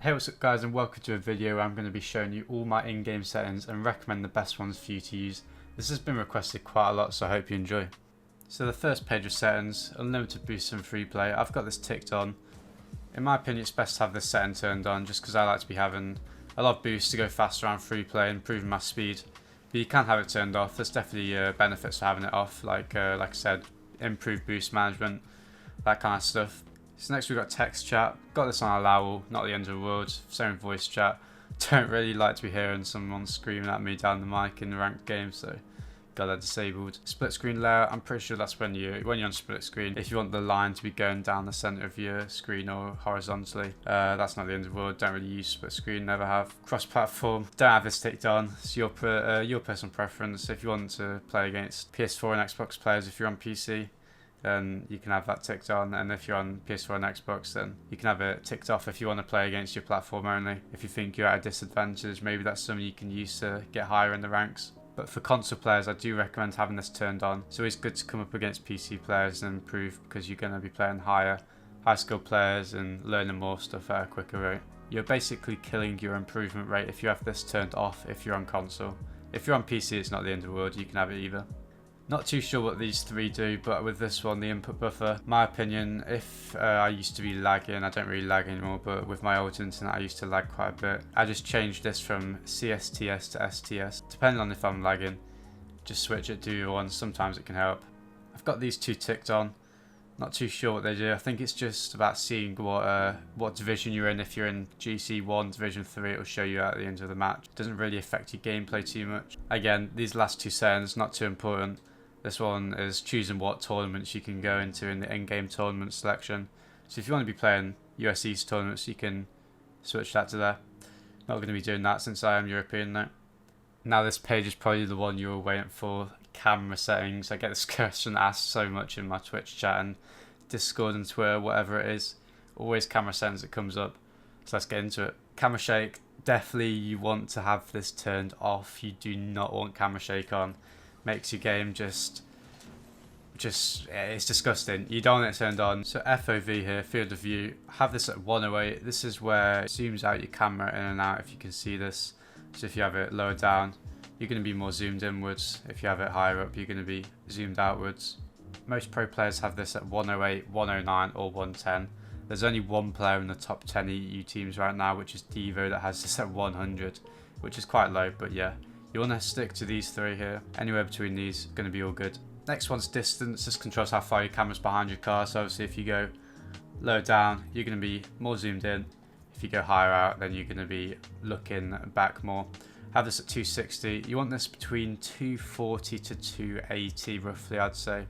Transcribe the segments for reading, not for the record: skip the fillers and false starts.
Hey, what's up guys, and welcome to a video where I'm going to be showing you all my in-game settings and recommend the best ones for you to use. This has been requested quite a lot, so I hope you enjoy. So the first page of settings, unlimited boost and free play. I've got this ticked on. In my opinion, it's best to have this setting turned on just because I like to be having a lot of boosts to go faster on free play and improving my speed. But you can have it turned off. There's definitely benefits for having it off, like I said, improved boost management, that kind of stuff. So next we've got text chat. Got this on allow, not the end of the world. Same voice chat. Don't really like to be hearing someone screaming at me down the mic in the ranked game, so got that disabled. Split screen layout. I'm pretty sure that's when you're on split screen. If you want the line to be going down the center of your screen or horizontally, that's not the end of the world. Don't really use split screen. Never have. Cross-platform. Don't have this ticked on. It's your personal preference. If you want to play against PS4 and Xbox players, if you're on PC, then you can have that ticked on, and if you're on PS4 and Xbox, then you can have it ticked off if you want to play against your platform only. If you think you're at a disadvantage, maybe that's something you can use to get higher in the ranks. But for console players, I do recommend having this turned on. It's always good to come up against PC players and improve, because you're going to be playing high skill players and learning more stuff at a quicker rate. You're basically killing your improvement rate if you have this turned off if you're on console. If you're on PC, it's not the end of the world, you can have it either. Not too sure what these three do, but with this one, the input buffer, my opinion, if I used to be lagging, I don't really lag anymore, but with my old internet I used to lag quite a bit. I just changed this from CSTS to STS, depending on if I'm lagging. Just switch it to your one, sometimes it can help. I've got these two ticked on, not too sure what they do. I think it's just about seeing what division you're in. If you're in GC1, Division 3, it'll show you at the end of the match. It doesn't really affect your gameplay too much. Again, these last two settings, not too important. This one is choosing what tournaments you can go into in the in-game tournament selection. So if you want to be playing US East tournaments, you can switch that to there. Not going to be doing that since I am European though. Now this page is probably the one you were waiting for, camera settings. I get this question asked so much in my Twitch chat and Discord and Twitter, whatever it is. Always camera settings that comes up. So let's get into it. Camera shake, definitely you want to have this turned off. You do not want camera shake on. Makes your game just it's disgusting. You don't want it turned on. So FOV here, field of view, have this at 108. This is where it zooms out your camera in and out, if you can see this. So if you have it lower down, you're going to be more zoomed inwards. If you have it higher up, you're going to be zoomed outwards. Most pro players have this at 108, 109 or 110. There's only one player in the top 10 EU teams right now, which is Devo, that has this at 100, which is quite low, but yeah. You want to stick to these three here. Anywhere between these is going to be all good. Next one's distance. This controls how far your camera's behind your car. So obviously if you go low down, you're going to be more zoomed in. If you go higher out, then you're going to be looking back more. Have this at 260. You want this between 240 to 280 roughly, I'd say.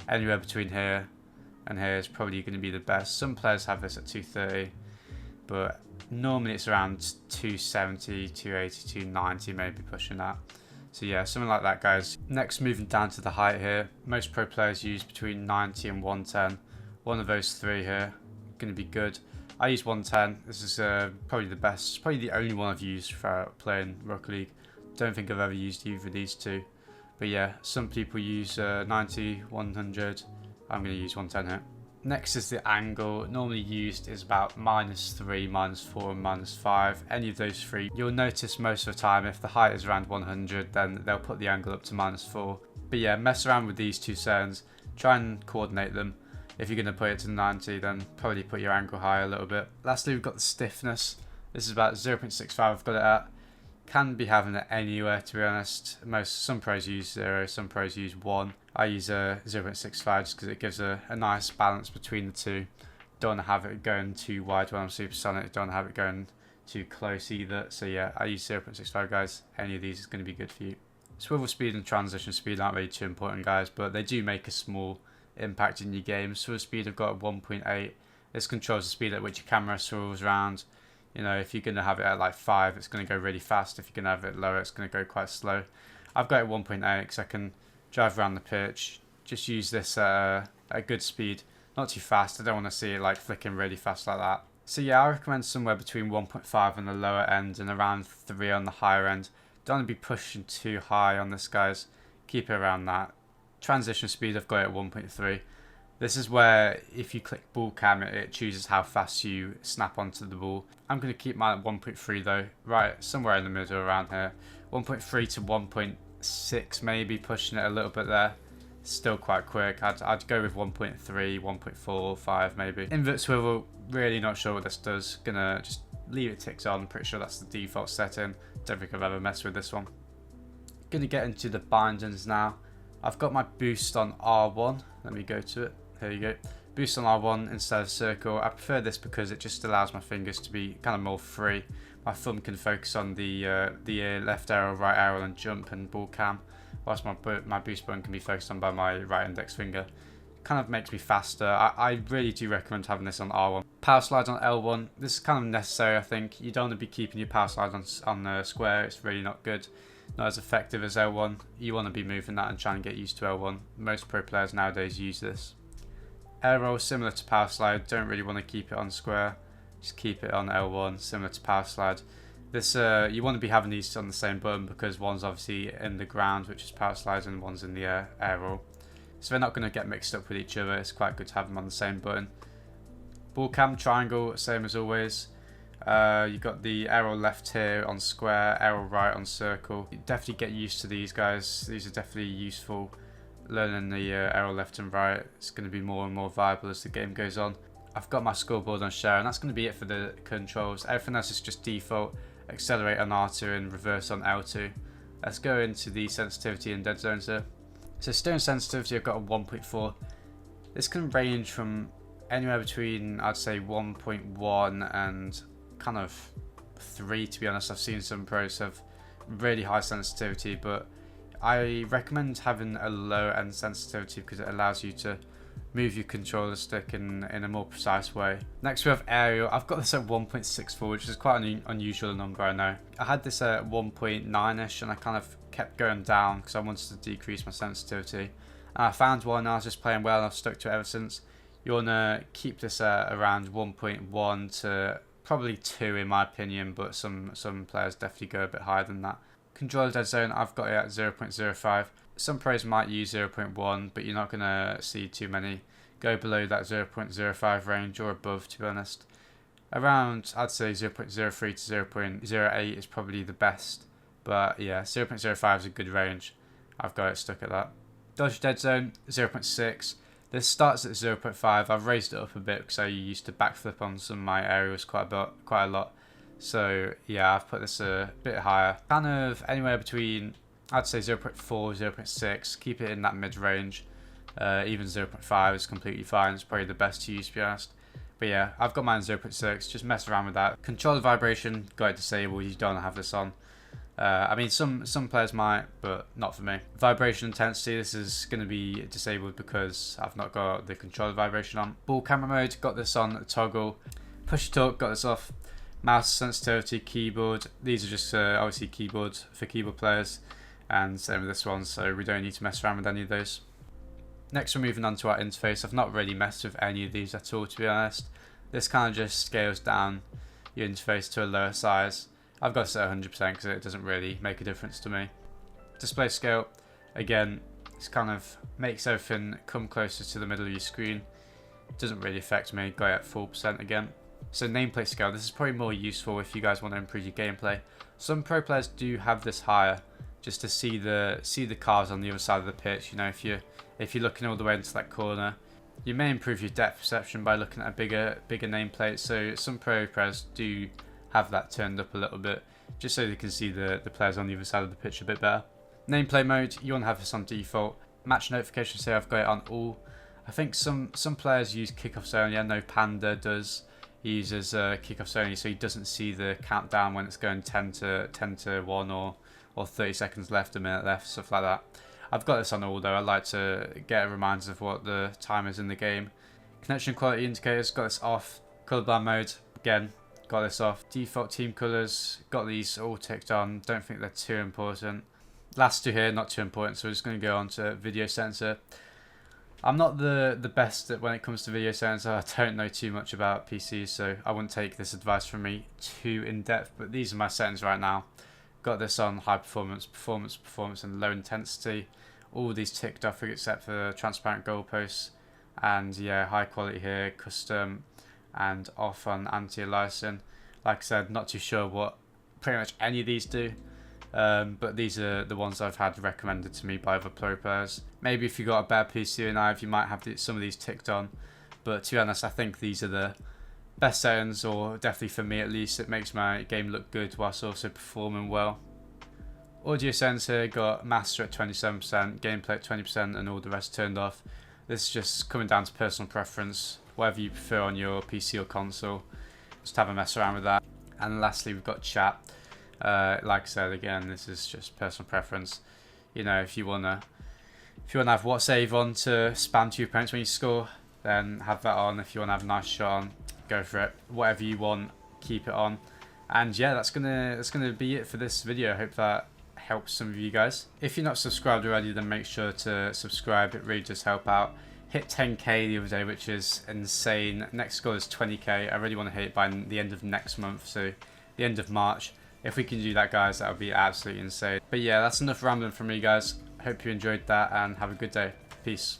Anywhere between here and here is probably going to be the best. Some players have this at 230, but normally it's around 270, 280, 290, maybe pushing that. So yeah, something like that, guys. Next, moving down to the height here. Most pro players use between 90 and 110. One of those three here, going to be good. I use 110. This is probably the best, probably the only one I've used for playing Rocket League. Don't think I've ever used either of these two. But yeah, some people use 90, 100. I'm going to use 110 here. Next is the angle. Normally used is about -3, -4 and -5. Any of those three. You'll notice most of the time if the height is around 100, then they'll put the angle up to -4. But yeah, mess around with these two settings. Try and coordinate them. If you're going to put it to 90, then probably put your angle higher a little bit. Lastly, we've got the stiffness. This is about 0.65 I've got it at. Can be having it anywhere, to be honest. Some pros use 0, some pros use 1. I use a 0.65 just because it gives a nice balance between the two. Don't want to have it going too wide when I'm supersonic. Don't want to have it going too close either. So yeah, I use 0.65, guys. Any of these is going to be good for you. Swivel speed and transition speed aren't really too important, guys, but they do make a small impact in your game. Swivel speed I've got at 1.8. This controls the speed at which your camera swivels around. You know, if you're going to have it at like 5, it's going to go really fast. If you're going to have it lower, it's going to go quite slow. I've got it at 1.8 because I can drive around the pitch. Just use this at a good speed. Not too fast. I don't want to see it like flicking really fast like that. So yeah, I recommend somewhere between 1.5 on the lower end and around 3 on the higher end. Don't want to be pushing too high on this, guys. Keep it around that. Transition speed, I've got it at 1.3. This is where if you click ball cam, it chooses how fast you snap onto the ball. I'm going to keep mine at 1.3 though, right somewhere in the middle around here. 1.3 to 1.6 maybe, pushing it a little bit there. Still quite quick. I'd go with 1.3, 1.4, 5 maybe. Invert swivel, really not sure what this does. Gonna just leave it ticked on. Pretty sure that's the default setting. Don't think I've ever messed with this one. Gonna get into the bindings now. I've got my boost on R1. Let me go to it. Here you go. Boost on R1 instead of circle. I prefer this because it just allows my fingers to be kind of more free. My thumb can focus on the left arrow, right arrow, and jump and ball cam, whilst my boost button can be focused on by my right index finger. Kind of makes me faster. I really do recommend having this on R1. Power slide on L1. This is kind of necessary, I think. You don't want to be keeping your power slide on the square. It's really not good. Not as effective as L1. You want to be moving that and trying to get used to L1. Most pro players nowadays use this. Air roll, similar to power slide. Don't really want to keep it on square. Just keep it on L1, similar to power slide. This you want to be having these on the same button because one's obviously in the ground, which is power slide, and one's in the air roll. So they're not going to get mixed up with each other. It's quite good to have them on the same button. Ball cam, triangle, same as always. You've got the arrow left here on square, arrow right on circle. You definitely get used to these guys. These are definitely useful. Learning the arrow left and right. It's going to be more and more viable as the game goes on. I've got my scoreboard on share, and that's going to be it for the controls. Everything else is just default. Accelerate on R2 and reverse on L2. Let's go into the sensitivity and dead zones here. So steering sensitivity, I've got a 1.4. This can range from anywhere between, I'd say, 1.1 and kind of 3, to be honest. I've seen some pros have really high sensitivity, but I recommend having a low end sensitivity because it allows you to move your controller stick in a more precise way. Next we have aerial. I've got this at 1.64, which is quite an unusual number, I know. I had this at 1.9ish and I kind of kept going down because I wanted to decrease my sensitivity. And I found one, I was just playing well and I've stuck to it ever since. You want to keep this at around 1.1 to probably 2 in my opinion, but some players definitely go a bit higher than that. Controller dead zone, I've got it at 0.05. Some pros might use 0.1, but you're not going to see too many go below that 0.05 range or above, to be honest. Around, I'd say 0.03 to 0.08 is probably the best. But yeah, 0.05 is a good range. I've got it stuck at that. Dodge dead zone, 0.6. This starts at 0.5. I've raised it up a bit because I used to backflip on some of my areas quite a lot. So yeah, I've put this a bit higher. Kind of anywhere between, I'd say 0.4, 0.6. Keep it in that mid-range. Even 0.5 is completely fine. It's probably the best to use, to be honest. But yeah, I've got mine 0.6. Just mess around with that. Controller vibration, got it disabled. You don't have this on. I mean, some players might, but not for me. Vibration intensity, this is going to be disabled because I've not got the controller vibration on. Ball camera mode, got this on toggle. Push to talk, got this off. Mouse sensitivity, keyboard. These are just obviously keyboards for keyboard players, and same with this one, so we don't need to mess around with any of those. Next we're moving on to our interface. I've not really messed with any of these at all, to be honest. This kind of just scales down your interface to a lower size. I've got it at 100% because it doesn't really make a difference to me. Display scale, again, this kind of makes everything come closer to the middle of your screen. It doesn't really affect me, got it at 4% again. So nameplate scale, this is probably more useful if you guys want to improve your gameplay. Some pro players do have this higher, just to see the cars on the other side of the pitch. You know, if you're looking all the way into that corner, you may improve your depth perception by looking at a bigger nameplate. So some pro players do have that turned up a little bit, just so they can see the players on the other side of the pitch a bit better. Nameplate mode, you want to have this on default. Match notifications here, I've got it on all. I think some players use kickoffs only. I know Panda does. He uses kickoffs only, so he doesn't see the countdown when it's going 10 to 1 or 30 seconds left, a minute left, stuff like that. I've got this on all though. I like to get reminders of what the time is in the game. Connection quality indicators, got this off. Colorblind mode, again, got this off. Default team colors, got these all ticked on. Don't think they're too important. Last two here, not too important, so we're just going to go on to video sensor. I'm not the best at when it comes to video sensor. I don't know too much about PCs, so I wouldn't take this advice from me too in depth, but these are my settings right now. Got this on high performance, performance, and low intensity. All these ticked off except for transparent goalposts. and yeah, high quality here, custom and off on anti-aliasing. Like I said, not too sure what pretty much any of these do, but these are the ones I've had recommended to me by other pro players. Maybe if you got a better PC than I have, you might have some of these ticked on, but to be honest, I think these are the best settings, or definitely for me at least. It makes my game look good whilst also performing well. Audio settings here, got master at 27%, gameplay at 20%, and all the rest turned off. This is just coming down to personal preference, whatever you prefer on your PC or console. Just have a mess around with that. And lastly, we've got chat. Like I said, again, this is just personal preference. You know, if you wanna have what save on to spam to your opponents when you score, then have that on. If you wanna have a nice shot on, go for it. Whatever you want, keep it on. And yeah, that's gonna be it for this video. I hope that helps some of you guys. If you're not subscribed already, then make sure to subscribe. It really does help out. Hit 10k the other day, which is insane. Next goal is 20k. I really want to hit it by the end of next month, so the end of March. If we can do that, guys, that would be absolutely insane. But yeah, that's enough rambling from me, guys. Hope you enjoyed that and have a good day. Peace.